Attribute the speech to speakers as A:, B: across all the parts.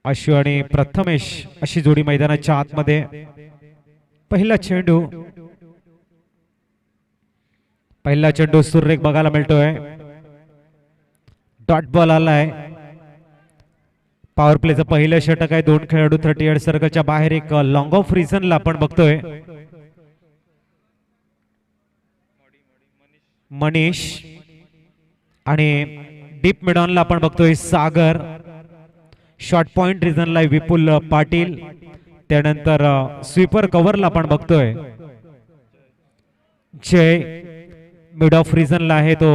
A: आशु आणि प्रथमेश अशी जोडी मैदानाच्या आतमध्ये. पहिला चेंडू सुरेख बघायला मिळतोय. डॉट बॉल आलाय. पॉवर प्लेचं पहिलं षटक आहे. 2 खेळाडू 38 सर्कलच्या बाहेर. एक लॉंग ऑफ रिझनला आपण बघतोय. मनीष आणि डीप मिडॉनला आपण बघतोय सागर. शॉर्ट पॉइंट रिझनला विपुल पाटील. त्यानंतर स्वीपर कव्हरला आपण बघतोय जय. मिड ऑफ रिझनला आहे तो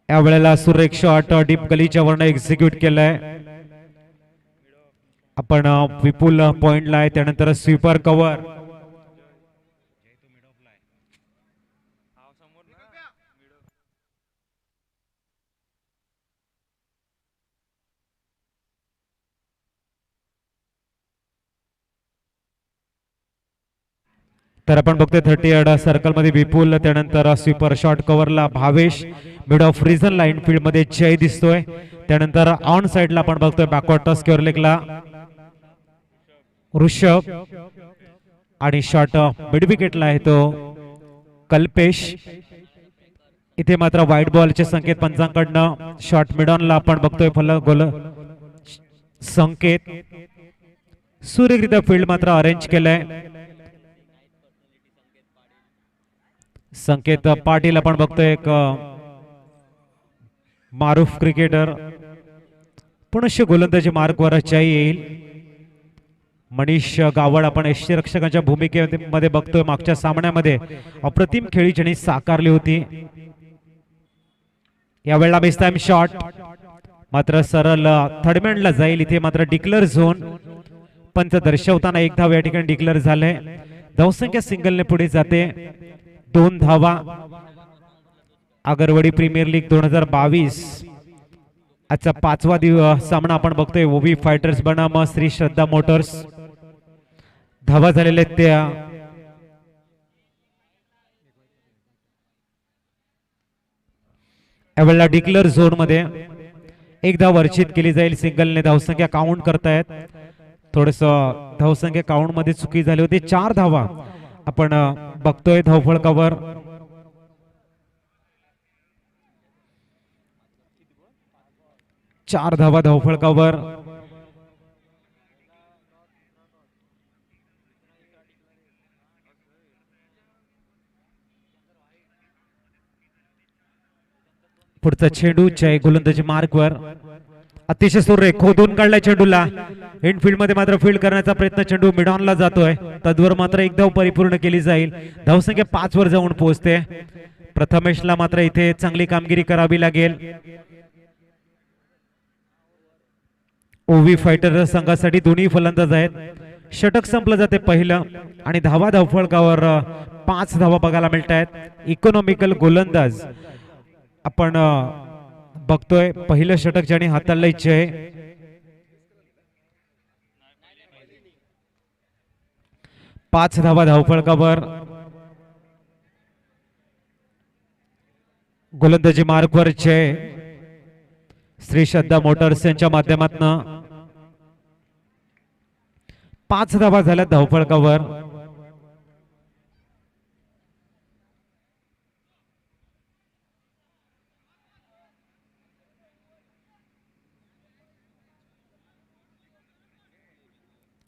A: यावेळेला सुरेख शॉट डीप गलीच्या वरनं एक्झिक्यूट केलाय आपण. विपुल पॉइंटला आहे. त्यानंतर स्वीपर कव्हर. तर आपण बघतोय 38 सर्कल मध्ये विपुल. त्यानंतर स्वीपर शॉट कव्हरला Bhavesh. Mid off region line field मध्ये जय दिसतोय. त्यानंतर ऑन साइडला आपण बघतोय बॅकवर्ड टच स्क्वेअर लेगला ऋषभ. आणि शॉट मिड विकेटला आहे तो कल्पेश. इथे मात्र व्हाईट बॉलचे संकेत पंचांकडनं. शॉट मिडॉनला आपण बघतोय गोल संकेत. सुरेखरित्या फील्ड मात्र अरेंज केलंय. संकेत पाटील आपण बघतोय एक मारूफ क्रिकेटर. पुनश्च गोलंदाजी मार्गवर येईल. मनीष गावड आपण यष्टीरक्षकांच्या भूमिकेमध्ये बघतोय. मागच्या सामन्यामध्ये अप्रतिम खेळी ज्यांनी साकारली होती. यावेळेला मिस टाइम शॉट मात्र सरळ थर्डमॅनला जाईल. इथे मात्र डिक्लेअर झोन. पंच दर्शवताना 1 धाव या ठिकाणी डिक्लेअर झाले. धावसंख्या सिंगलने पुढे जाते. 2 धावा. आगरवाडी प्रीमियर लीग 2022 आजचा 5वा सामना आपण बघतोय. ओवी फायटर्स बनाम श्री श्रद्धा मोटर्स. धावा झालेल्या त्या यावेळेला डिक्लेअर झोन मध्ये 1 धाव वर्षित केली जाईल. सिंगलने धावसंख्या काउंट करतायत. थोडस धावसंख्या काउंट मध्ये चुकी झाली होती. 4 धावा आपण बघतोय धावफलकावर. चार धावा धावफलकावर. पुढचा चेंडू जय गोलंदाजी मार्कवर. अतिशय सुरेख खोदून काढलाय चेंडूला. इनफील्ड मध्ये मात्र फील्ड करण्याचा प्रयत्न. चेंडू मिडॉनला जातोय. तद्वर मात्र 1 धाव परिपूर्ण केली जाईल. धावसंख्या 5 वर जाऊन पोहोचते. प्रथमेशला मात्र इथे चांगली कामगिरी करावी लागेल. ओवी फायटर संघासाठी दोन्ही फलंदाज आहेत. षटक संपलं जाते पहिलं आणि धावा धावफलकावर 5 धावा बघायला मिळत आहेत. इकॉनॉमिकल गोलंदाज आपण बघतोय. पहिलं षटक ज्याने हाताळलंय जय. पाच धावा धावफलकावर. गोलंदाजी मार्गवर जय. श्री श्रद्धा मोटर्स यांच्या माध्यमातून 5 धावा झाल्या धावफलकावर.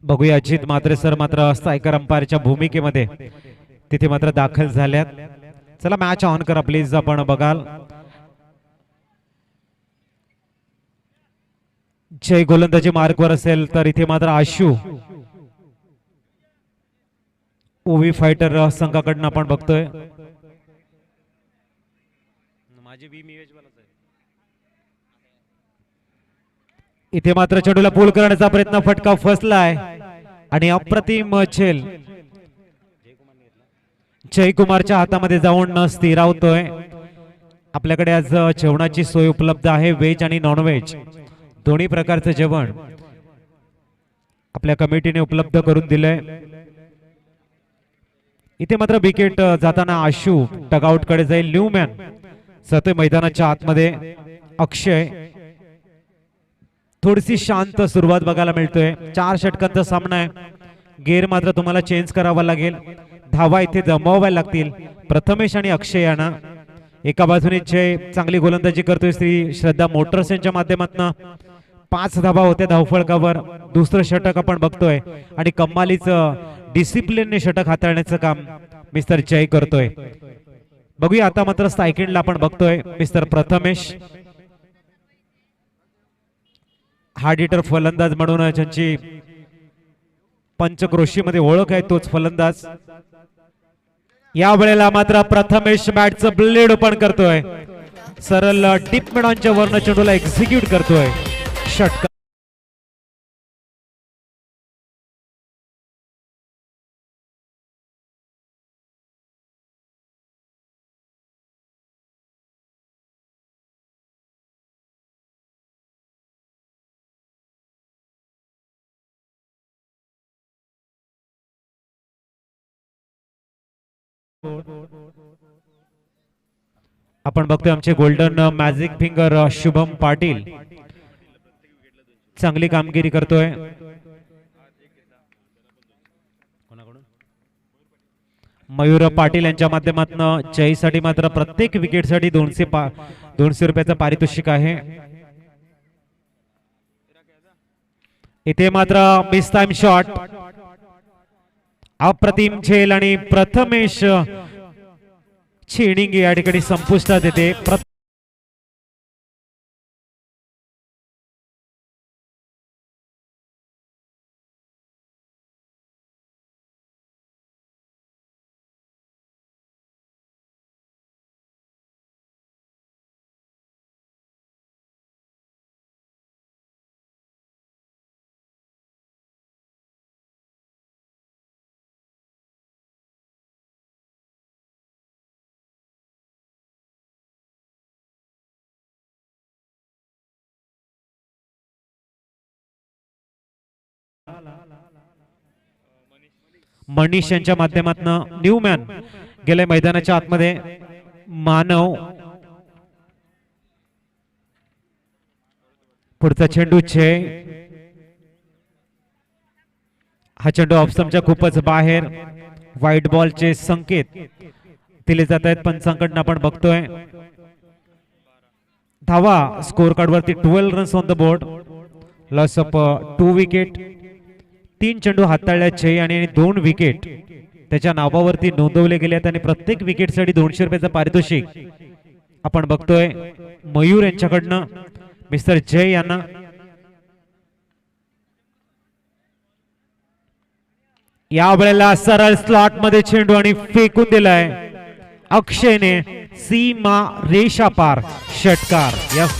A: बघूया अजित मात्रे सर मात्र स्ट्रायकर अंपायरच्या भूमिकेमध्ये तिथे मात्र दाखल झाल्यात. चला मॅच ऑन करा प्लीज. आपण बघाल जय गोलंदाजी मार्गवर असेल तर इथे मात्र आशु ओवी फायटर संघाकडनं आपण बघतोय. इथे मात्र चेंडूला पूल करण्याचा प्रयत्न. फटका फसलाय आणि अप्रतिम झेल जयकुमारच्या हातामध्ये जाऊन न स्थिरावतोय. आपल्याकडे आज जेवणाची सोय उपलब्ध आहे. व्हेज आणि नॉन व्हेज दोन्ही प्रकारचं जेवण आपल्या कमिटीने उपलब्ध करून दिलंय. इथे मात्र विकेट जाताना आशू टगआउट कडे जाईल. न्यूमॅन जातोय मैदानाच्या आतमध्ये. अक्षय थोडीशी शांत सुरुवात बघायला मिळतोय. 4 षटकांचा सामना आहे. गेअर मात्र तुम्हाला चेंज करावा लागेल. धावा इथे जमवाव्या लागतील. प्रथमेश आणि अक्षय यांना एका बाजूने जय चांगली गोलंदाजी करतोय श्री श्रद्धा मोटर्स यांच्या माध्यमातून. 5 धावा होत्या धावफळकावर. दुसरं षटक आपण बघतोय आणि कमालीचं डिसिप्लिनने षटक हाताळण्याचं काम मिस्टर जय करतोय. बघूया आता मात्र सायकलला आपण बघतोय मिस्टर प्रथमेश. हार्ड हिटर फलंदाज म्हणून ज्यांची पंचक्रोशीमध्ये ओळख आहे तोच फलंदाज. या वेळेला मात्र प्रथमेश बॅटचं ब्लेड ओपन करतोय. सरळ डीप मिडॉनच्या वर्ण चेंडूला एक्झिक्यूट करतोय. षटकार आपण बघतोय आमचे golden magic finger Shubham Patil चांगली कामगिरी करतोय. मयूर पाटील यांच्या माध्यमातून जयसाठी मात्र प्रत्येक विकेटसाठी 200 रुपयाचं पारितोषिक आहे. इथे मात्र मिस टाइम शॉट. अप्रतिम झेल आणि प्रथमेश ची इनिंग या ठिकाणी संपुष्टात येते. मनीष यांच्या माध्यमातून न्यूमॅन गेले मैदानाच्या आतमध्ये. मानव पुढचा चेंडू छे. हा चेंडू ऑफस्टंपच्या खूपच बाहेर. व्हाईट बॉलचे संकेत दिले जात आहेत पंचांकडून आपण बघतोय. धावा स्कोर कार्ड वरती 12 runs on the board. Loss of 2 wicket. 3 चेंडू हाताळल्या जय आणि 2 विकेट त्याच्या नावावरती नोंदवले गेले आहेत आणि प्रत्येक विकेटसाठी 200 रुपयाचं पारितोषिक आपण बघतोय मयूर यांच्याकडनं मिस्टर जय यांना. या वेळेला सरळ स्लॉट मध्ये चेंडू आणि फेकून दिलाय अक्षयने. सीमा रेषा पार. षटकार. यस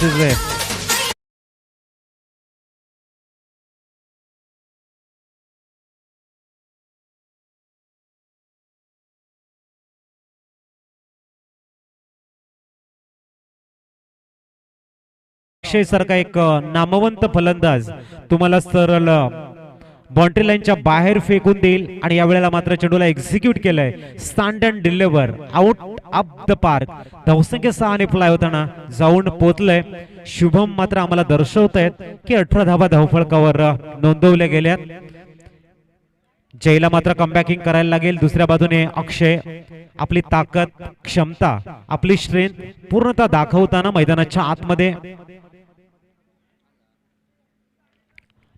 A: अक्षय सारखा एक नामवंत फलंदाज तुम्हाला सरळ बाउंड्री लाईनच्या बाहेर फेकून देईल आणि या वेळेला मात्र चेंडूला एक्झिक्यूट केलंय. Stand and deliver out up the park. धावसंख्या 6 ने फ्लाय होताना जाऊन पोहोचलंय. शुभम मात्र आम्हाला दर्शवतायत की 18 धावा धावफळकावर नोंदवल्या गेल्यात. जयला मात्र कमबॅकिंग करायला लागेल. दुसऱ्या बाजूने अक्षय आपली ताकद क्षमता आपली स्ट्रेंथ पूर्णतः दाखवताना मैदानाच्या आतमध्ये.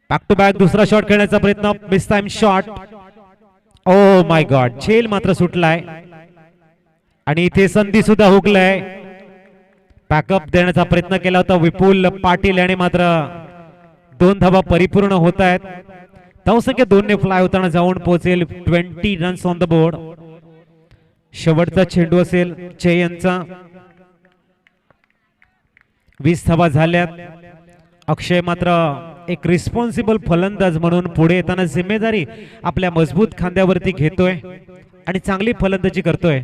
A: बॅक टू बॅक दुसरा शॉट खेळण्याचा प्रयत्न. Miss time shot. O my God. झेल मात्र सुटलाय आणि इथे संधी सुद्धा हुकलाय. बॅकअप देण्याचा प्रयत्न केला होता विपुल पाटील याने मात्र 2 धावा परिपूर्ण होत आहेत. धावसंख्या 2 ने फ्लाय होताना जाऊन पोहोचेल 20 रन्स ऑन द बोर्ड. शेवटचा चेंडू असेल जय यांचा. 20 धावा झाल्यात. अक्षय मात्र एक रिस्पॉन्सिबल फलंदाज म्हणून पुढे येताना जिम्मेदारी आपल्या मजबूत खांद्यावरती घेतोय आणि चांगली फलंदाजी करतोय.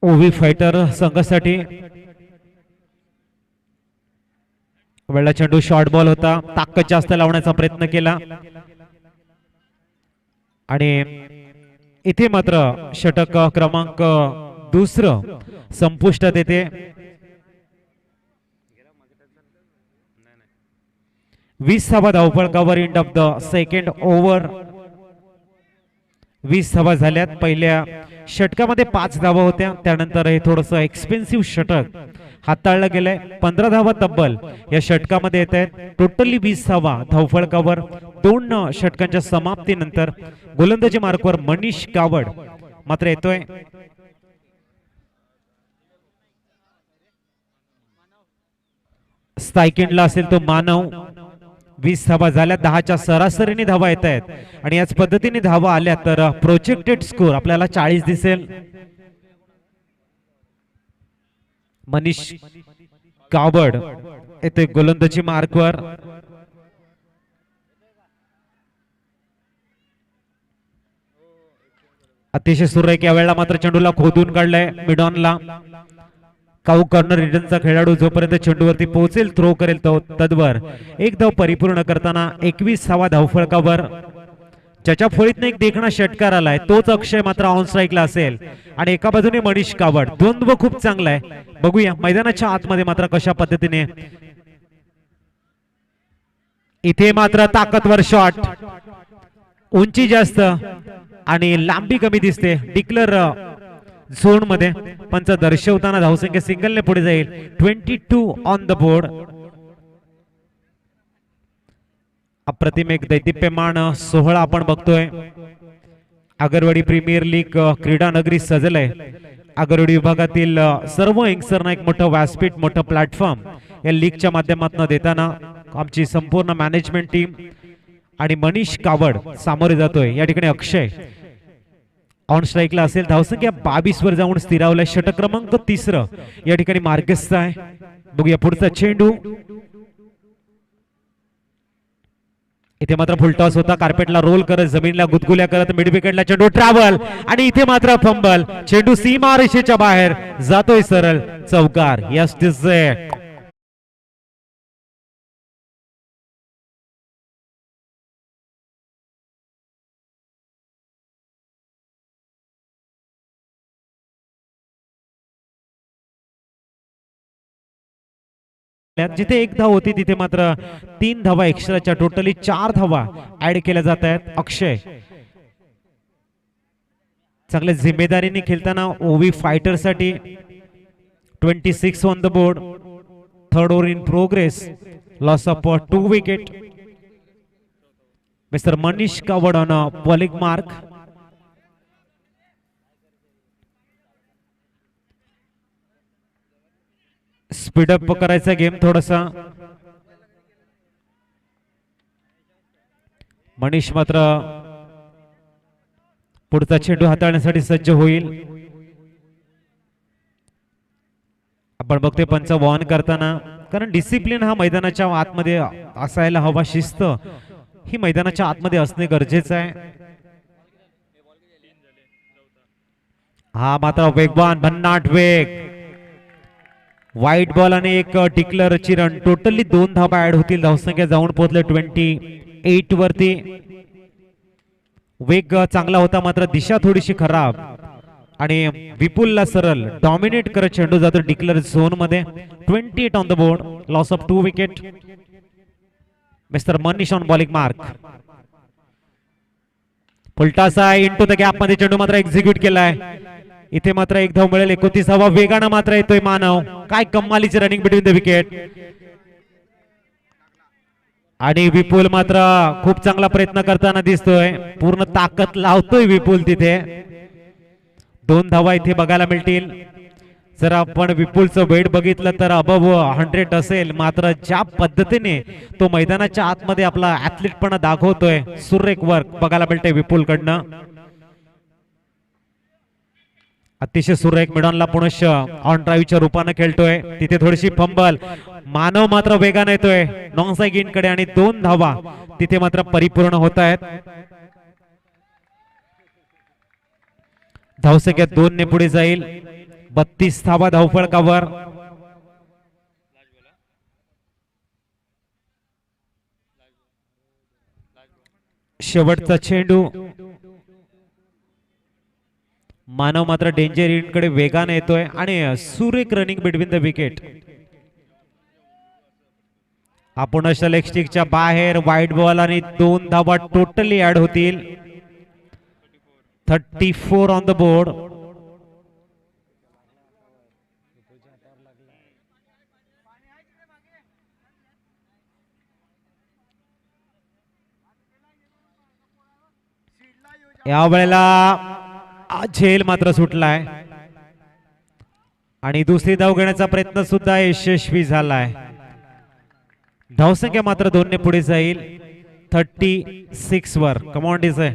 A: ओवी फायटर संघासाठी वेळा चेंडू शॉर्ट बॉल होता, ताकद जास्त लावण्याचा प्रयत्न केला आणि इथे मात्र षटक क्रमांक दुसरं संपुष्टात येते. 20 धावफलकावर end of the second over. 20 धावा झाल्यात. पहिल्या षटकामध्ये 5 धावा होत्या, त्यानंतर हे थोडस एक्सपेन्सिव्ह षटक हाताळलं गेलंय. 15 धावा तब्बल या षटकामध्ये येत आहेत. टोटली 20 धावा धावफलकावर. 2 षटकांच्या समाप्तीनंतर गोलंदाजी मार्कवर मनीष कावड मात्र येतोय. स्ट्राईक असेल तो मानव. 20 धावा झाल्या, 10च्या सरासरीने धावा येत आहेत आणि याच पद्धतीने धावा आल्या तर प्रोजेक्टेड स्कोर आपल्याला 40 दिसेल. मनीष कावड येते गोलंदाजी मार्कवर. अतिशय सुरेख या वेळेला मात्र चेंडूला खोदून काढलाय मिडॉनला. काऊ कॉर्नर रिटर्नचा खेळाडू जोपर्यंत चेंडूवरती पोहोचेल, थ्रो करेल तो तद्वर एक धाव परिपूर्ण करताना 21 धावफलकावर. ज्याच्या फळीतनं एक देखणा षटकार आलाय तोच अक्षय मात्र ऑन स्ट्राईकला असेल आणि एका बाजूने मनीष कावड. द्वंद्व खूप चांगला आहे. बघूया मैदानाच्या आतमध्ये मात्र कशा पद्धतीने. इथे मात्र ताकदवर शॉट, उंची जास्त आणि लांबी कमी दिसते. डिक्लर झोन मध्ये पंच दर्शवताना धावसंख्या सिंगलने पुढे जाईल. 22 ऑन द बोर्ड. अप्रतिम एक दैदिप्यमान सोहळा आपण बघतोय. आगरवाडी प्रीमियर लीग क्रीडा नगरी सजलय. आगरवाडी विभागातील सर्व यंगस्टरना एक मोठं व्यासपीठ, मोठं प्लॅटफॉर्म या लीगच्या माध्यमातून देताना आमची संपूर्ण मॅनेजमेंट टीम आणि मनीष कावड सामोरे जातोय. या ठिकाणी अक्षय ऑन स्ट्राईकला असेल. धावसंख्या 22 वर जाऊन स्थिरावलाय. षटक क्रमांक 3 या ठिकाणी मार्गस्थ आहे. बघूया पुढचा चेंडू. इथे मात्र फुलटॉस होता. कार्पेटला रोल करत, जमिनीला गुदगुल्या करत मिड विकेटला चेंडू ट्रॅव्हल आणि इथे मात्र फंबल. चेंडू सीमा रेषेच्या बाहेर जातोय सरळ चौकार. यस दिसतंय. जिथे 1 धाव होती तिथे मात्र 3 धावा एक्स्ट्राच्या, टोटली 4 धावा ऍड केल्या जात आहेत. अक्षय चांगल्या जिम्मेदारीने खेळताना ओवी फायटर साठी 26 on the board. 3rd over in progress. Loss of 2 wicket. Mister Manish कावड ऑन बॉलिंग मार्क. स्पीडअप करायचा गेम थोडासा. मनीष मात्र पुढचा चेंडू हाताळण्यासाठी सज्ज होईल. आपण बघतोय पंच वॉर्न करताना, कारण डिसिप्लिन हा मैदानाच्या आतमध्ये असायला हवा. शिस्त ही मैदानाच्या आतमध्ये असणे गरजेचं आहे. हा मात्र वेगवान भन्नाट वेग. व्हाईट बॉल आणि एक डिक्लरची रन. टोटली 2 धावा ऍड होतील. धावसंख्या जाऊन पोहोचले 28 वरती. वेग चांगला होता मात्र दिशा थोडीशी खराब आणि विपुलला सरळ डॉमिनेट करत चेंडू जातो डिक्लर झोन मध्ये. 28 on the board. Loss of 2 wicket. Mister Manish on bowling mark. फुलटासा इंटू द गॅप मध्ये चेंडू मात्र एक्झिक्यूट केलाय. इथे मात्र 1 धाव मिळेल. 29 वेगानं मात्र येतोय मानव. काय कमालीची रनिंग बिटवीन द विकेट. आणि विपुल मात्र खूप चांगला प्रयत्न करताना दिसतोय. पूर्ण ताकद लावतोय विपुल तिथे. 2 धावा इथे बघायला मिळतील. जर आपण विपुलचं वेट बघितलं तर अबव 100 असेल, मात्र ज्या पद्धतीने तो मैदानाच्या आतमध्ये आपला ऍथलीटपणा दाखवतोय, सुरेख वर्क बघायला मिळतंय विपुल कडनं. अतिशय सुरेख मिडॉनला पुनश ऑन ड्राईव्हच्या रूपाने खेळतोय. तिथे थोडीशी फंबल. मानव मात्र वेगाने येतोय नॉन साइड कडे आणि 2 धावा तिथे मात्र परिपूर्ण होत आहेत. धावसंख्या 2 ने पुढे जाईल. 32 धावा धावफलकावर. शेवटचा चेंडू. मानव मात्र डेंजर इन कडे वेगाने येतोय आणि सुरेख रनिंग बिटवीन द विकेट. आपण लेग स्टिकच्या बाहेर वाईट बॉल आणि 2 धावा टोटली ऍड होतील. 34 ऑन द बोर्ड. या वेळेला झेल मात्र सुटलाय आणि दुसरी धाव घेण्याचा प्रयत्न सुद्धा यशस्वी झालाय. धावसंख्या मात्र 2 ने पुढे जाईल 36 वर. Come on DJ.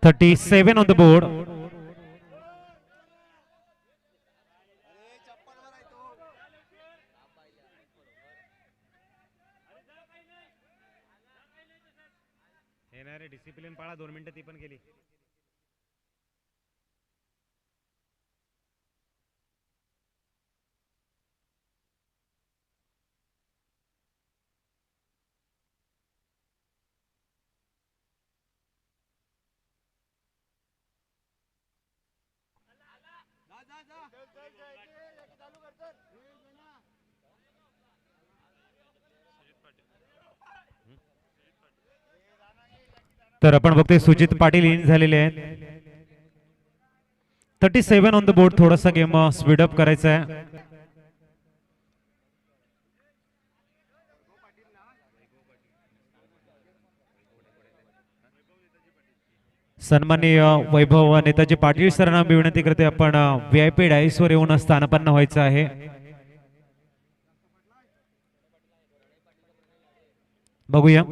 A: $37 on the board. Discipline पाळा 2 मिनिटं ती पण केली. तर आपण बघतोय सुजित पाटील इन झालेले आहेत. 37 ऑन द बोर्ड. थोडासा गेम स्पीड अप करायचा आहे. सन्माननीय वैभव नेताजी पाटील सरांना मी विनंती करते आपण VIP डायसवर येऊन स्थानापन्न व्हायचं आहे. बघूया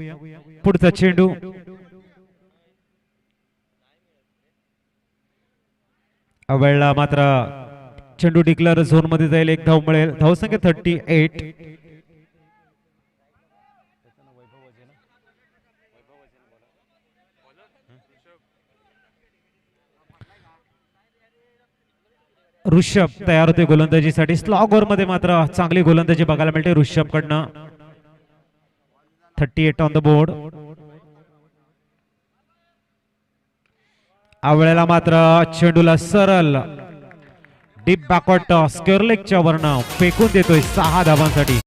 A: पुढचा चेंडू वेळेला मात्र चेंडू डिक्लेअर झोन मध्ये जाईल. एक धाव मिळेल. धावसंख्या 38. ऋषभ तयार होते गोलंदाजीसाठी. स्लॉग ओव्हर मध्ये मात्र चांगली गोलंदाजी बघायला मिळते ऋषभ कडनं. 38 ऑन द बोर्ड. वेळेला मात्र चेंडूला सरळ डीप बॅकवर्ड स्क्वेअर लेगच्या वरनं फेकून देतोय 6 धावांसाठी.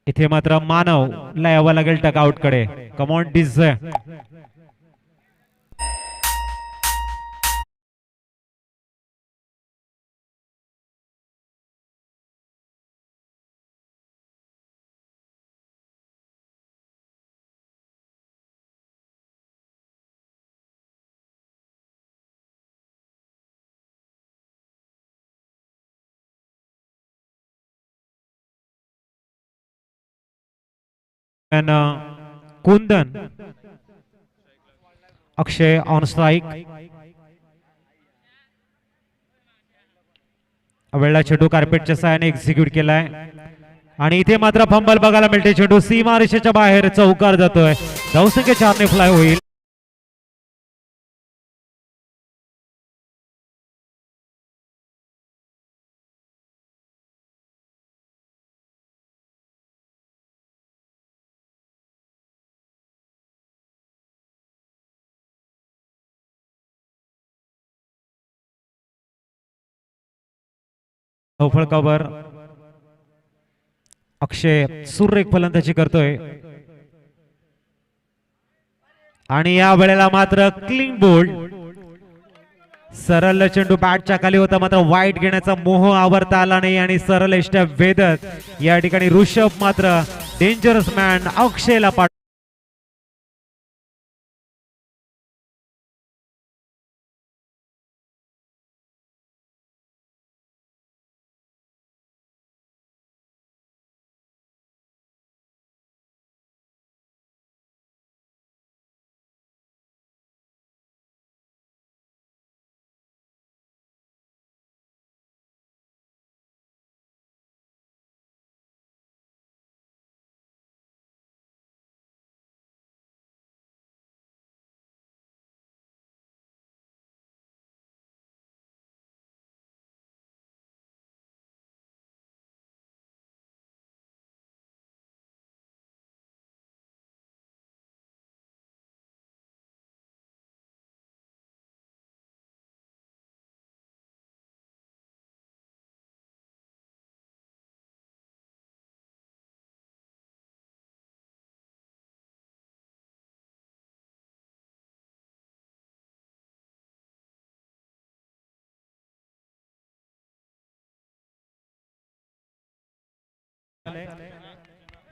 A: इथे मात्र मानव ला यावं लागेल टकआउट कडे. कमॉन डिझ. Kundan Akshay on strike. वेळा चेंडू कार्पेटच्या सहाय्याने एक्झिक्यूट केलाय आणि इथे मात्र फंबल बघायला मिळते. चेंडू सीमा रेषेच्या बाहेर चौकार जातोय. धावसंख्या 4 ने फ्लाय होईल. फळकावर अक्षय सुरेख फलंदाजी करतोय आणि या वेळेला मात्र क्लीन बोल्ड. सरळ चेंडू बॅटच्या खाली होता मात्र वाईट घेण्याचा मोह आवरता आला नाही आणि सरळ एष्ट्या वेधत या ठिकाणी ऋषभ मात्र डेंजरस मॅन अक्षयला पाठ.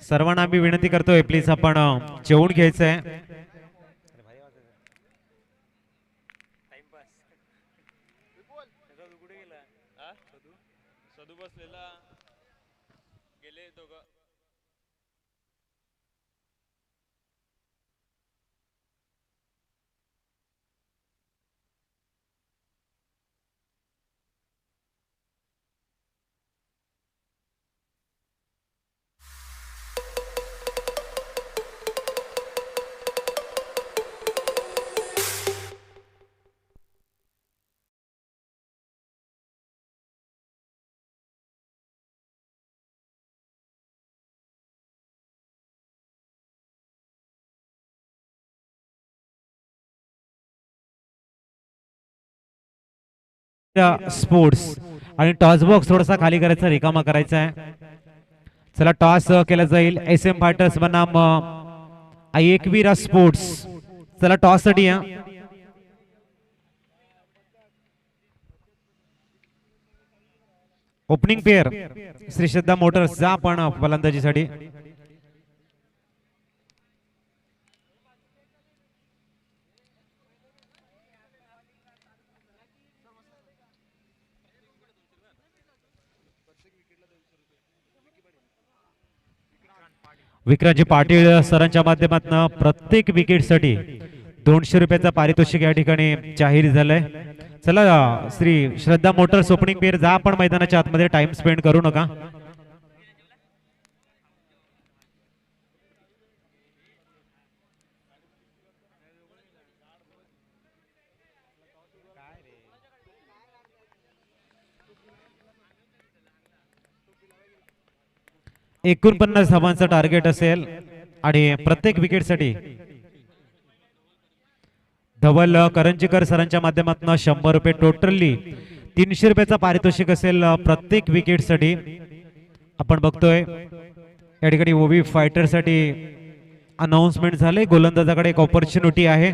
A: सर्वांना मी विनंती करतोय प्लीज आपण जेवून घ्यायचंय. स्पोर्ट्स आणि टॉस बॉक्स थोडासा खाली करायचा, रिकामा करायचा आहे. चला टॉस केला जाईल. एस एम फायटर्स बनाम एकवीरा स्पोर्ट्स. चला टॉस साठी या. Opening pair Shri Shraddha Motors जा आपण फलंदाजीसाठी. विक्रांतजी पाटील सरांच्या माध्यमातून प्रत्येक विकेटसाठी 200 रुपयाचा पारितोषिक या ठिकाणी जाहीर झालंय. चला Shri Shraddha Motors opening pair जा आपण मैदानाच्या आतमध्ये, टाइम स्पेंड करू नका. एकूण 50 धावांचं टार्गेट असेल आणि प्रत्येक विकेटसाठी धवल करंजीकर सरांच्या माध्यमातून 100 रुपये, टोटली 300 रुपयाचा पारितोषिक असेल प्रत्येक विकेटसाठी. आपण बघतोय या ठिकाणी ओवी फायटर साठी अनाउन्समेंट झाले. गोलंदाजाकडे एक ऑपॉर्च्युनिटी आहे.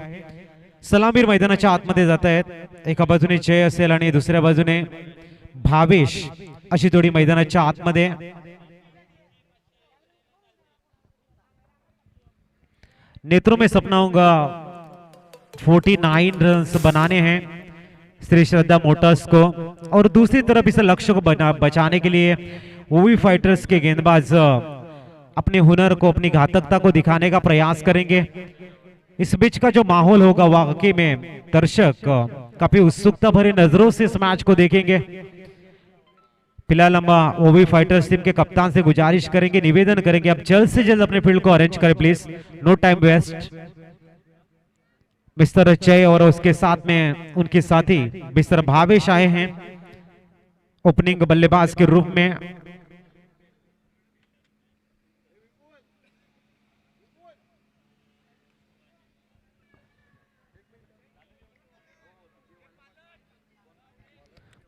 A: सलामीर मैदानाच्या आतमध्ये जात आहेत. एका बाजूने जय असेल आणि दुसऱ्या बाजूने भावेश अशी जोडी मैदानाच्या आतमध्ये. नेत्रों में सपना होगा 49 रन्स बनाने हैं श्री श्रद्धा मोटर्स को, और दूसरी तरफ इस लक्ष्य को बचाने के लिए ओवी फाइटर्स के गेंदबाज अपने हुनर को, अपनी घातकता को दिखाने का प्रयास करेंगे. इस बीच का जो माहौल होगा वाकई में दर्शक काफी उत्सुकता भरी नजरों से इस मैच को देखेंगे. फिलहाल हम ओवी फाइटर्स टीम के कप्तान से गुजारिश करेंगे, निवेदन करेंगे, आप जल्द से जल्द अपने फील्ड को अरेंज करें please, no time waste. Mister Jay और उसके साथ में उनके साथी मिस्टर भावेश आए हैं ओपनिंग बल्लेबाज के रूप में.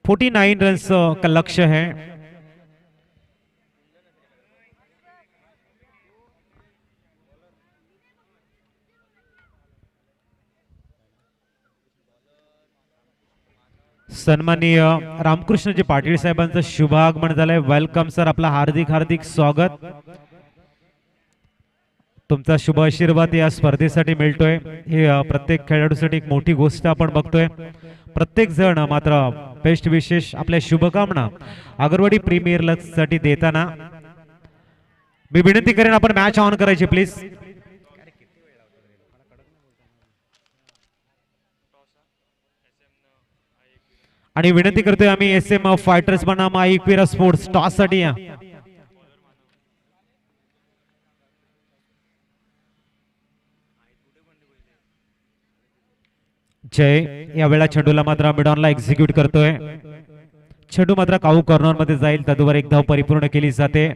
A: $49 रन्स का लक्ष्य है. सन्माननीय रामकृष्णजी पाटील साहेबांचं शुभ आगमन झालंय. वेलकम सर, आपला हार्दिक हार्दिक स्वागत. तुमचा शुभ आशीर्वाद या स्पर्धेसाठी मिळतोय. ही प्रत्येक खेळाडूसाठी एक मोठी गोष्ट आपण बघतोय. प्रत्येक जण मात्र बेस्ट विशेष, आपल्या शुभकामना आगरवाडी प्रीमियर लीग साठी देताना मी विनंती करेन आपण मॅच ऑन करायची प्लीज. आणि विनंती करतोय आम्ही एस एम फायटर्स बनाम एकवीरा स्पोर्ट्स टॉस साठी या. जय या वेळा चेंडूला मात्र मिडॉनला एक्झिक्यूट करतोय. चेंडू मात्र काऊ कॉर्नर मध्ये जाईल, तदवर एक धाव परिपूर्ण केली जाते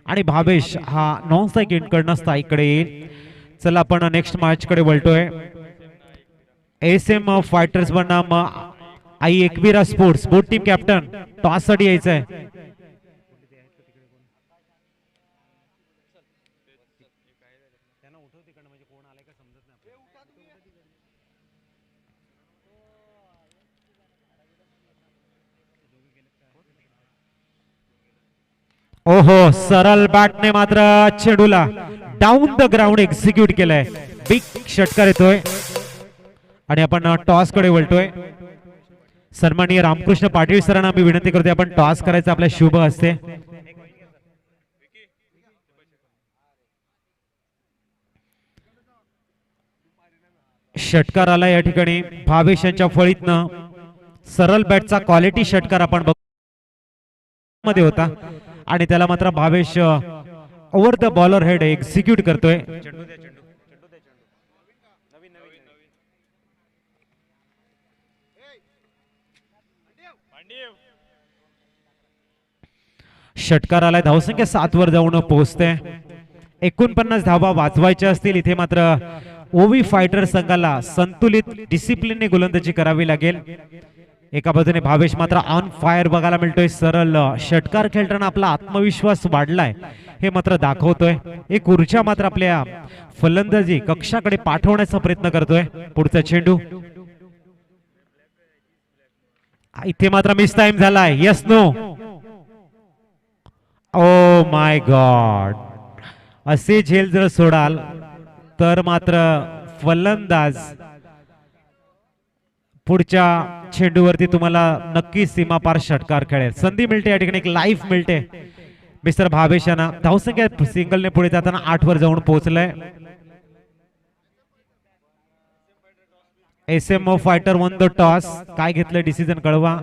A: आणि भावेश हा नॉन स्ट्राइक एंडकडनं स्ट्राइक कडे येईल. चला आपण नेक्स्ट मॅच कडे वळतोय. एस एम फायटर्स बनाम एकवीरा स्पोर्ट्स बोट टीम कॅप्टन टॉस साठी यायचंय. ओहो, सरळ बॅटने मात्र चेंडूला डाऊन द ग्राउंड एक्झिक्यूट केलाय. बिग षटकार येतोय आणि आपण टॉस कडे वळतोय. सन्माननीय रामकृष्ण पाटील सरांना मी विनंती करतोय आपण टॉस करायचा आपल्या शुभ हस्ते. षटकार आला या ठिकाणी भावेश यांच्या फळीतनं. सरळ बॅटचा क्वालिटी षटकार आपण मध्ये होता आणि त्याला मात्र Bhavesh over the bowler head execute करतोय. षटकार आलाय, धावसंख्या 7 वर जाऊन पोहोचते. 49 धावा वाचवायच्या असतील. इथे मात्र ओवी फायटर संघाला संतुलित डिसिप्लिनने गोलंदाजी करावी लागेल. एका बाजूने भावेश मात्र ऑन फायर बघायला मिळतोय. सरळ षटकार खेळताना आपला आत्मविश्वास वाढलाय हे मात्र दाखवतोय. एक ऊर्जा मात्र आपल्या फलंदाजी कक्षाकडे पाठवण्याचा प्रयत्न करतोय. पुढचा चेंडू इथे मात्र मिस टाइम झालाय. Yes no. Oh my god. असे झेल जर सोडाल तर मात्र फलंदाज पुढच्या चेंडूवरती तुम्हाला नक्कीच सीमापार षटकार खेळेल. संधी मिळते या ठिकाणी, एक लाईफ मिळते मिस्टर भावेश यांना. धावसंख्या सिंगलने पुढे जाताना 8 वर जाऊन पोहोचलंय. SMO fighter won the toss. काय घेतलं डिसिजन कळवा.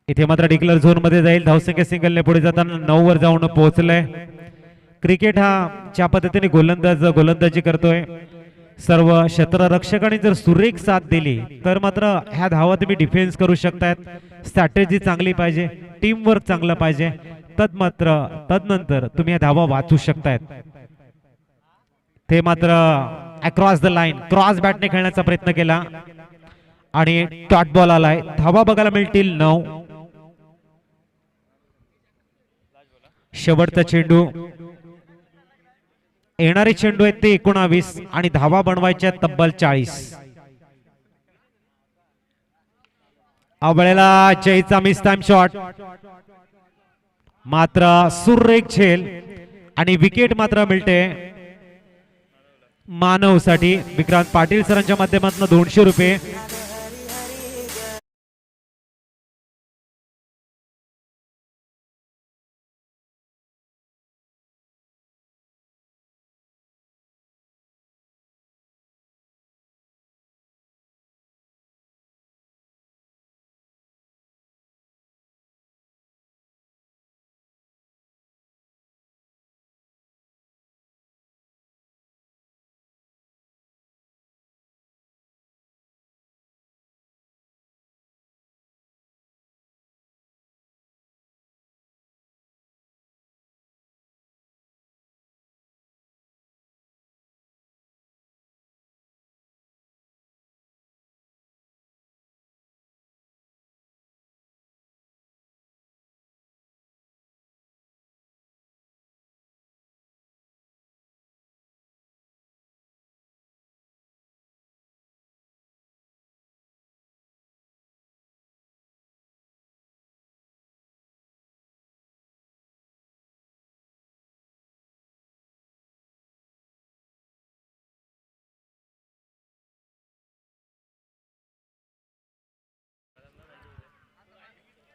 A: इथे मात्र डिक्लेअर झोन मध्ये जाईल. धावसंख्या सिंगलने पुढे जाताना 9 वर जाऊन पोहोचलंय. क्रिकेट हा ज्या पद्धतीने गोलंदाजी करतोय, सर्व क्षेत्ररक्षकांनी जर सुरेख साथ दिली तर मात्र ह्या धावा तुम्ही डिफेन्स करू शकतात. स्ट्रॅटेजी चांगली पाहिजे, टीम वर्क चांगलं पाहिजे, तदनंतर तुम्ही ह्या धावा वाचू शकतायत. ते मात्र अक्रॉस द लाईन क्रॉस बॅटने खेळण्याचा प्रयत्न केला आणि डॉट बॉल आलाय. धावा बघायला मिळतील 9. शेवटचा चेंडू. येणारे चेंडू आहेत ते 19 आणि धावा बनवायच्या तब्बल 40. अवळेला जयचा मिस टाइम शॉट. मात्र सुरेख झेल आणि विकेट मात्र मिळते मानव साठी. विक्रांत पाटील सरांच्या माध्यमातून 200 रुपये.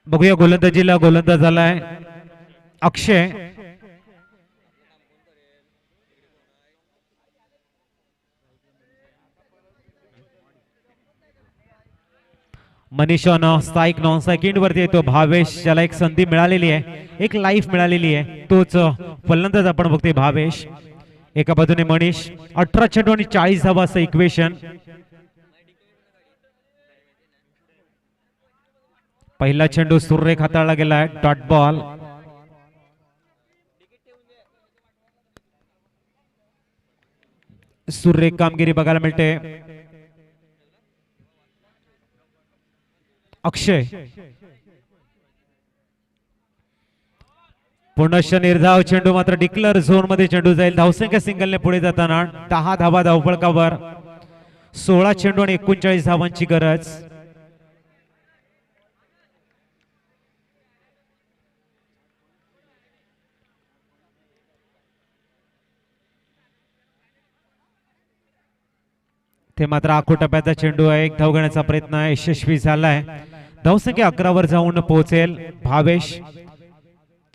A: बघूया गोलंदाजीला गोलंदाज झालाय Akshay. Manish on strike non second वरती येतो भावेश, ज्याला एक संधी मिळालेली आहे, एक लाईफ मिळालेली आहे. तोच फलंदाज आपण बघतोय भावेश. एका बाजूने मनीष. 18 चेंडू आणि 40 धावा असं इक्वेशन. पहिला चेंडू सुरेख हाताळला गेलाय. Dot ball. सुरेख कामगिरी बघायला मिळते. अक्षय पुनश्च निर्धाव चेंडू मात्र डिक्लेअर झोन मध्ये चेंडू जाईल. धावसंख्या सिंगलने पुढे जाताना 10 धावा धावपळकावर. 16 चेंडू आणि 39 धावांची गरज. ते मात्र आखो टप्प्याचा चेंडू आहे. एक धाव घेण्याचा प्रयत्न यशस्वी झालाय. धावसंख्या 11 वर जाऊन पोहोचेल. भावेश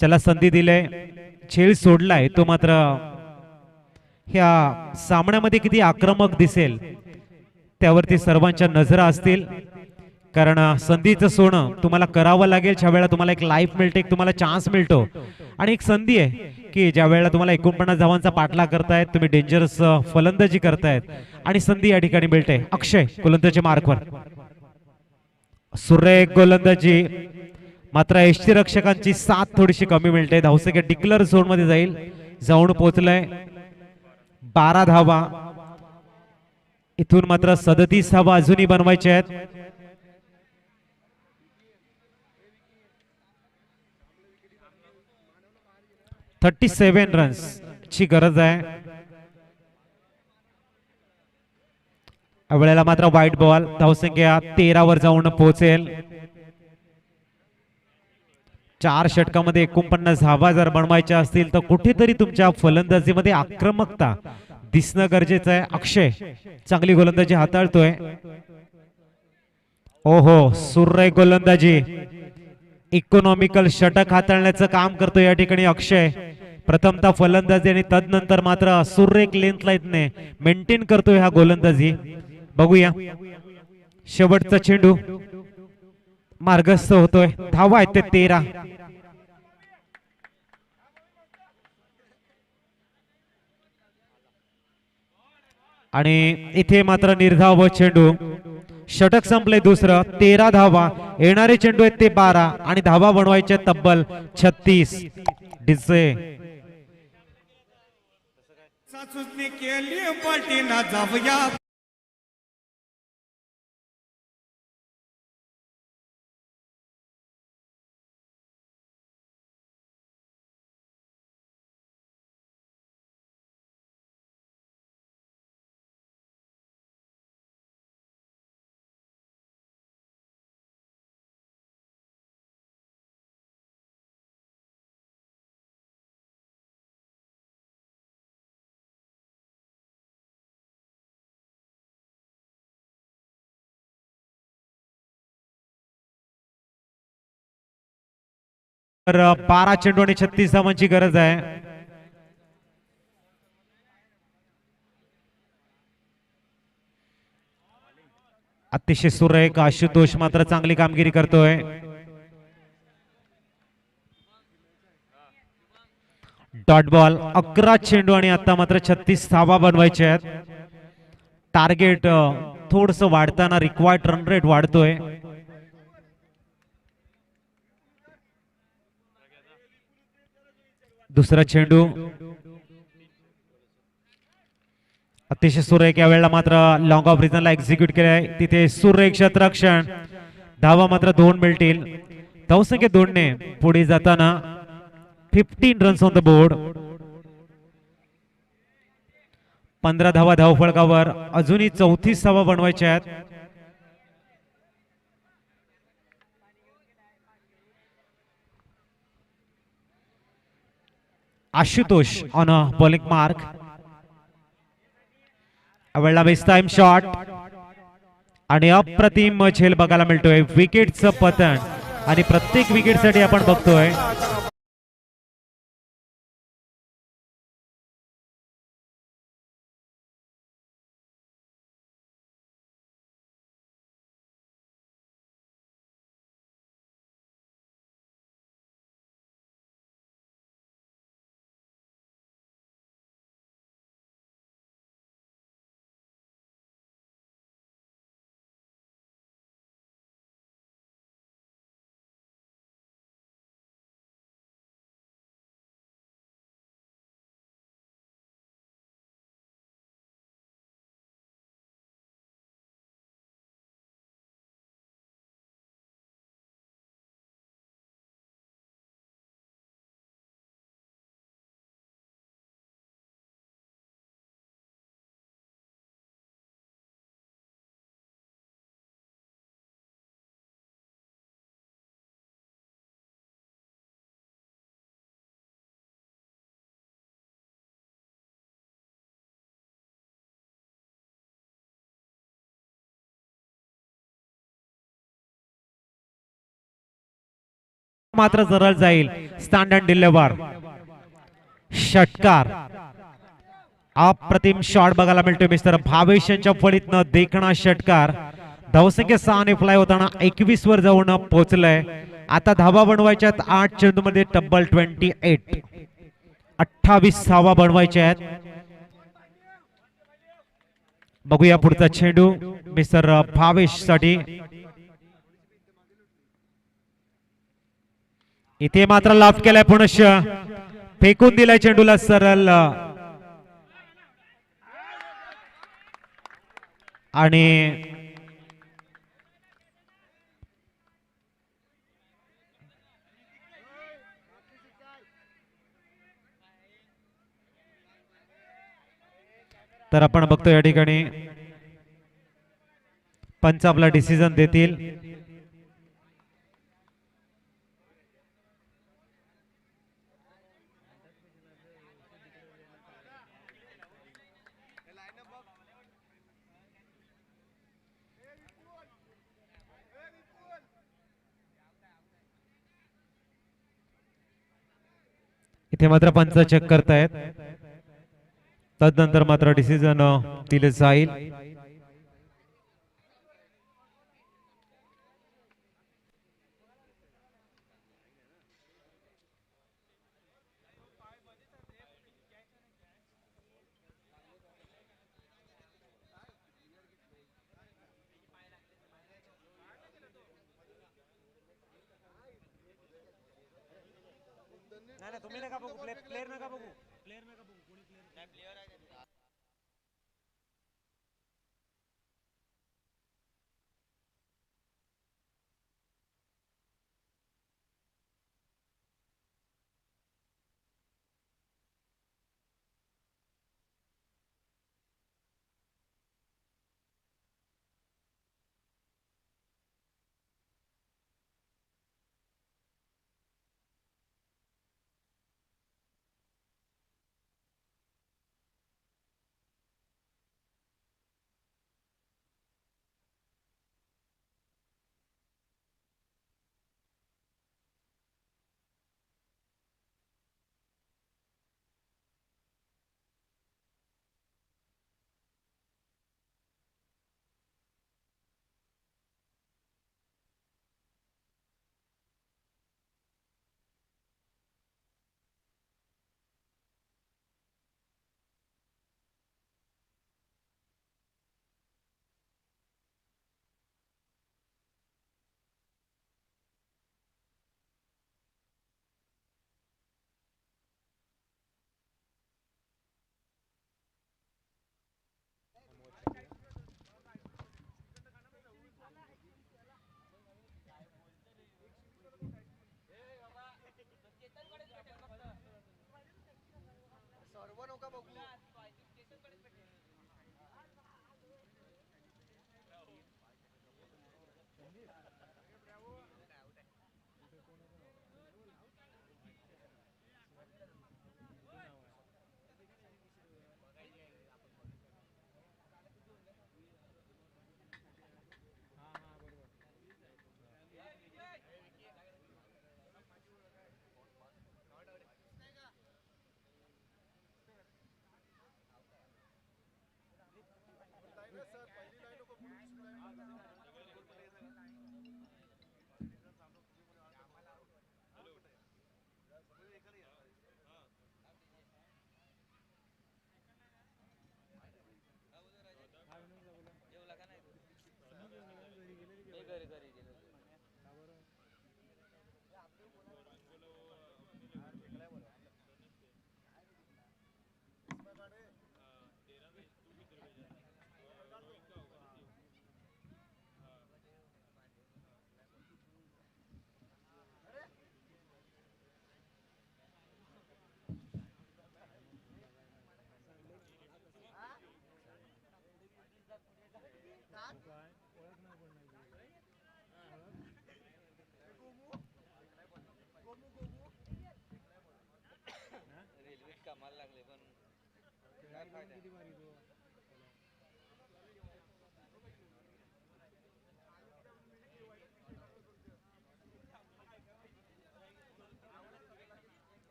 A: ज्याला संधी दिले, झेल सोडलाय, तो मात्र ह्या सामन्यामध्ये किती आक्रमक दिसेल त्यावरती सर्वांच्या नजरा असतील. कारण संधीचं सोनं तुम्हाला करावं लागेल ज्या वेळेला तुम्हाला एक लाईफ मिळते, एक तुम्हाला चान्स मिळतो. आणि एक संधी आहे की ज्या वेळेला तुम्हाला 49 धावांचा पाठलाग करतायत, तुम्ही डेंजरस फलंदाजी करतायत आणि संधी या ठिकाणी मिळते. अक्षय गोलंदाजी मार्कवर. सुरेख गोलंदाजी. मात्र यष्टीरक्षकांची साथ थोडीशी कमी मिळते. धावसंख्या डिक्लेअर झोन मध्ये जाईल, जाऊन पोहोचलाय. 12 धावा. इथून मात्र 37 धावा अजूनही बनवायच्या आहेत. $37 रन्स ची गरज आहे. वेळेला मात्र व्हाईट बॉल. धावसंख्या 13 वर जाऊन पोहोचेल. 4 षटकामध्ये 49 धावा जर बनवायच्या असतील तर कुठेतरी तुमच्या फलंदाजीमध्ये आक्रमकता दिसणं गरजेचं आहे. अक्षय चांगली गोलंदाजी हाताळतोय. ओहो, सुरेख गोलंदाजी. इकॉनॉमिकल षटक हाताळण्याचं काम करतोय या ठिकाणी अक्षय. प्रथमतः फलंदाजी आणि तदनंतर मात्र सुरेख लेंथ लाईनने मेंटेन करतोय हा गोलंदाजी. बघूया शेवटचा चेंडू मार्गस्थ होतोय. धावा आहेत ते 13. आणि इथे मात्र निर्धाव चेंडू. षटक संपले दुसरं. 13 धावा. येणारे चेंडू आहेत ते 12 आणि धावा बनवायचे तब्बल 36. डिसे केली पलटीना जाऊया. तर 12 चेंडू आणि 36 धावांची गरज आहे. अतिशय सुरेख. आशुतोष मात्र चांगली कामगिरी करतोय. Dot ball. 11 चेंडू आणि आता मात्र 36 धावा बनवायच्या आहेत. टार्गेट थोडस वाढताना रिक्वायर्ड रन रेट वाढतोय. दुसरा चेंडू अतिशय सुरेख. यावेळेला मात्र लॉंग ऑफ रिजनला एक्झिक्यूट केलाय. तिथे सुरेख क्षेत्ररक्षण. धावा मात्र 2 मिळतील. धावसंख्या 2 ने पुढे जाताना 15 रन्स ऑन द बोर्ड. 15 धावा धावफलकावर. अजूनही 34 धावा बनवायच्या आहेत. Ashutosh on a bowling mark. वेळेला बेस्ट टाइम शॉट आणि अप्रतिम झेल बघायला मिळतोय. विकेटचं पतन आणि प्रत्येक विकेटसाठी आपण बघतोय मात्र सरळ जाईल. Standard deliver. षटकार. अप्रतिम शॉट बघायला मिळतोय मिस्टर भावेश यांच्या फळीतनं. देखणा षटकार. धावसंख्या 6 ने फ्लाय होताना 21 वर जाऊन पोहोचलंय. आता धावा बनवायच्यात 8 चेंडू मध्ये तब्बल 28. 28 धावा बनवायच्या आहेत. बघूया पुढचा चेंडू मिस्टर भावेश साठी. इथे मात्र लाफ्ट केलाय. पुनश्च फेकून दिलाय चेंडूला सरळ. आणि तर आपण बघतो या ठिकाणी पंच आपला डिसिजन देतील. इथे मात्र पंच चेक करतायत, तदनंतर मात्र डिसिजन दिले जाईल. तुम्ही नका बघू, प्लेयर नका बघू, प्लेयर नका बघू, कोणी प्लेयर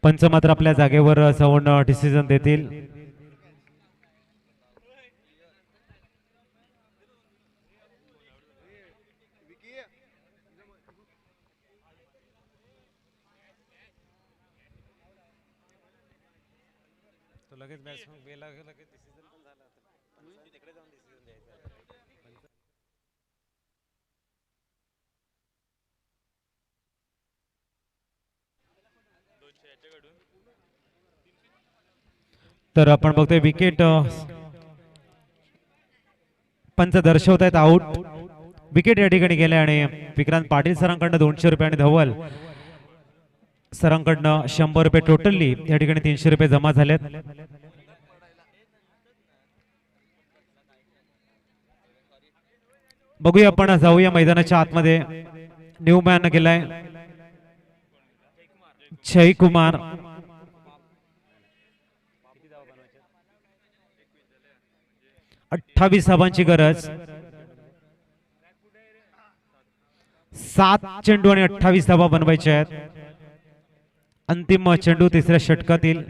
A: पंच मात्र आपल्या जागेवर जाऊन डिसिजन देतील. लगेच बॅट्समन गेला लगेच डिसिजन पण झाला तिकडे जाऊन डिसिजन द्यायचा. तर आपण बघतोय विकेट पंच दर्शवत आहेत आउट. विकेट या ठिकाणी गेले आणि विक्रांत पाटील सरांकडनं 200 रुपये आणि धवल सरांकडनं 100 रुपये टोटली या ठिकाणी 300 रुपये जमा झालेत. बघूया आपण जाऊया मैदानाच्या आतमध्ये. न्यू मॅन गेलाय जय कुमार. 28 धावांची गरज. 7 चेंडू आणि 28 धावा बनवायच्या आहेत. अंतिम चेंडू तिसऱ्या षटकातील.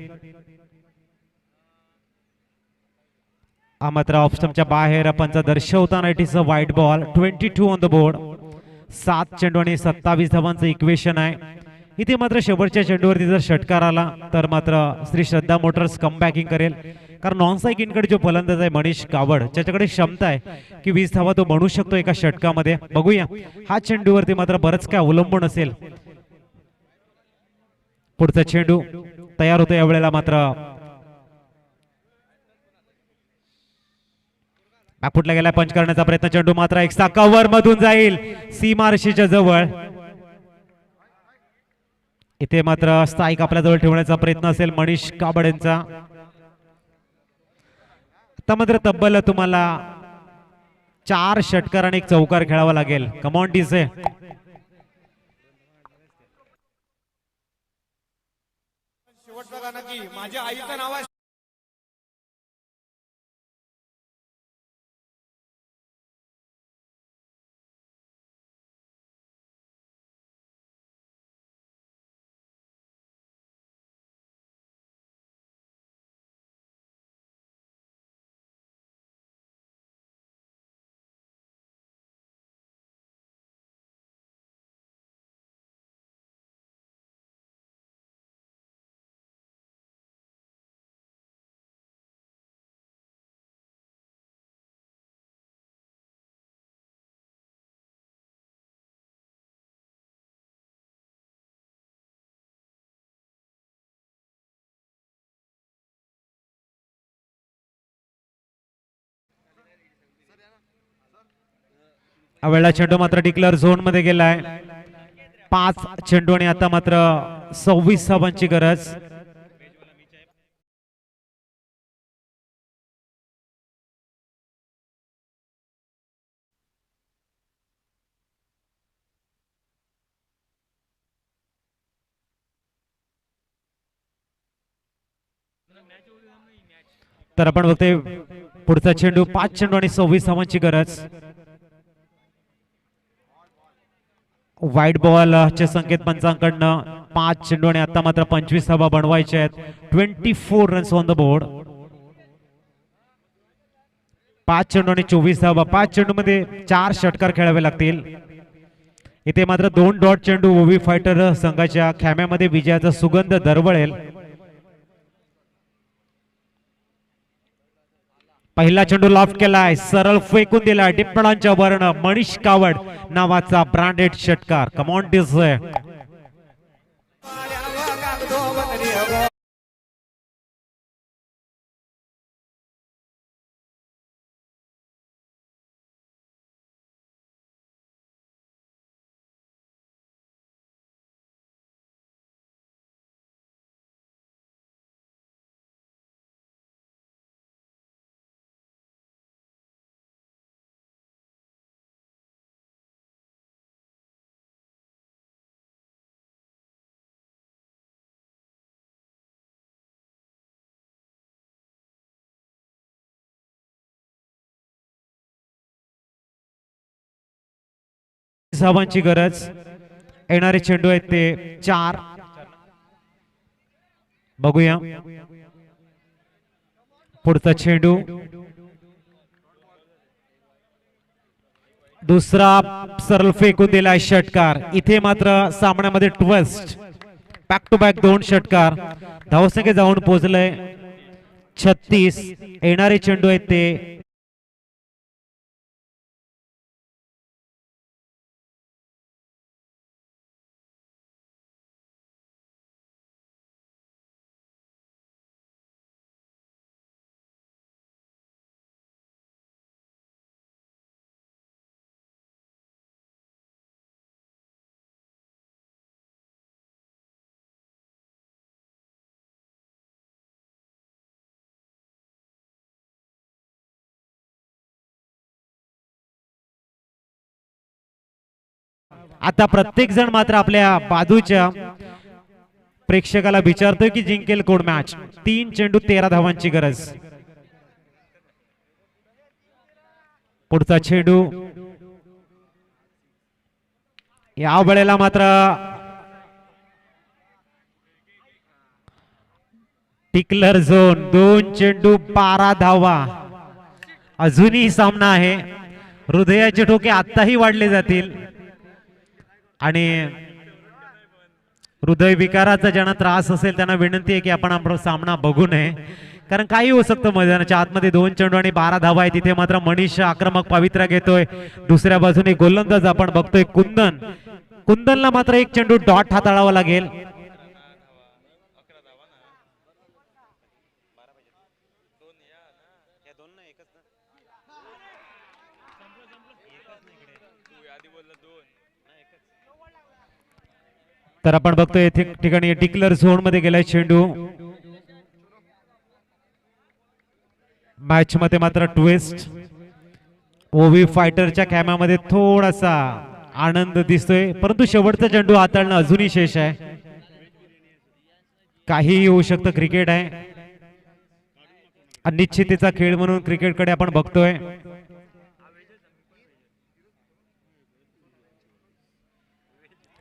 A: मात्र ऑफ स्टंपच्या बाहेर पंच दर्शवताना it is a wide ball. 22 on the board. 7 चेंडू आणि 27 धावांचं इक्वेशन आहे. इथे मात्र शेवटच्या चेंडूवरती जर षटकार आला तर मात्र श्री श्रद्धा मोटर्स कमबॅकिंग करेल. कारण नॉन सायकिंगकडे जो फलंदाज आहे मनीष कावड त्याच्याकडे क्षमता आहे की 20 धावा तो बनवू शकतो एका षटकामध्ये. बघूया हा चेंडूवरती मात्र बरंच काय अवलंबून असेल. पुढचा चेंडू तयार होतो यावेळेला मात्र बॅकफुटला गेला. पंच करण्याचा प्रयत्न. चेंडू मात्र एक कव्हर मधून जाईल सीमारेषेच्या जवळ. इथे मात्र स्थायिक आपल्या जवळ ठेवण्याचा प्रयत्न असेल मनीष काबड यांचा. आता मात्र तब्बल तुम्हाला 4 षटकार आणि 1 चौकार खेळावा लागेल. Come on DJ.
B: शेवटचं गाणं की माझ्या आईचं नाव आहे.
A: वेळा चेंडू मात्र डिक्लेअर झोन मध्ये गेलाय. 5 चेंडू आणि आता मात्र 26 धावांची गरज. तर आपण बघतोय पुढचा चेंडू 5 चेंडू आणि 26 धावांची गरज. व्हाईट बॉल चे संकेत पंचांकडनं. 5 चेंडू आणि आता मात्र 25 धावा बनवायच्या आहेत. 24 रन्स ऑन द बोर्ड. 5 चेंडू आणि 24 धावा. 5 चेंडू मध्ये 4 षटकार खेळावे लागतील. इथे मात्र 2 डॉट चेंडू ओवी फायटर संघाच्या खेम्यामध्ये विजयाचा सुगंध दरवळेल. पहिला चेंडू लॉफ्ट केलाय. सरळ फेकून दिलाय टिप्पणांच्या वर्ण. मनीष कावड नावाचा ब्रँडेड षटकार. Come on DJ. धावांची गरज. येणारे चेंडू आहेत ते 4. बघूया पुढचा चेंडू, दुसरा सरळ फेकून दिलाय षटकार. इथे मात्र सामन्यामध्ये ट्विस्ट, बॅक टू बॅक 2 षटकार. धावसंख्या जाऊन पोहोचलंय 36. येणारे चेंडू आहेत ते आता प्रत्येक जण मात्र आपल्या बाजूच्या प्रेक्षकाला विचारतोय की जिंकेल कोण मॅच. 3 चेंडू 13 धावांची गरज. पुढचा चेंडू, या वेळेला मात्र टिकलर झोन. 2 चेंडू 12 धावा. अजूनही सामना आहे. हृदयाचे ठोके आताही वाढले जातील आणि हृदय विकाराचा ज्यांना त्रास असेल त्यांना विनंती आहे की आपण आपला सामना बघू नये, कारण काही होऊ शकतं. मैदानाच्या आतमध्ये 2 चेंडू आणि 12 धावा आहे. तिथे मात्र मनीष आक्रमक पवित्रा घेतोय. दुसऱ्या बाजूने गोलंदाज आपण बघतोय कुंदन. कुंदनला मात्र 1 चेंडू डॉट हाताळावा लागेल. तर आपण बघतोय ठिकाणी डिक्लर झोन मध्ये गेलाय चेंडू. मॅच मध्ये मात्र ट्विस्ट. ओव्ही फायटरच्या कॅमेरामध्ये थोडासा आनंद दिसतोय, परंतु शेवटचा चेंडू हाताळणं अजूनही शेष आहे. काहीही होऊ शकतं. क्रिकेट आहे, अनिश्चिततेचा खेळ म्हणून क्रिकेटकडे आपण बघतोय.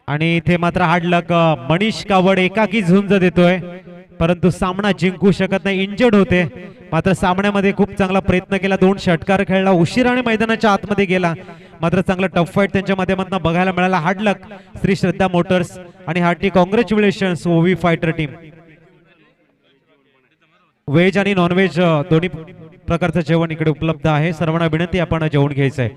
A: आणि इथे मात्र हार्डलक मनीष कावड एकाकी झुंज देतोय, परंतु सामना जिंकू शकत नाही. इंजर्ड होते. मात्र सामन्यामध्ये खूप चांगला प्रयत्न केला. 2 षटकार खेळला. उशिराने मैदानाच्या आतमध्ये गेला. मात्र चांगला टफ फाईट त्यांच्या माध्यमातून बघायला मिळाला. हार्डलक श्री श्रद्धा मोटर्स आणि hearty congratulations OV fighter team. Veg आणि नॉनव्हेज दोन्ही प्रकारचं जेवण इकडे उपलब्ध आहे. सर्वांना विनंती आपण जेवण घ्यायचंय.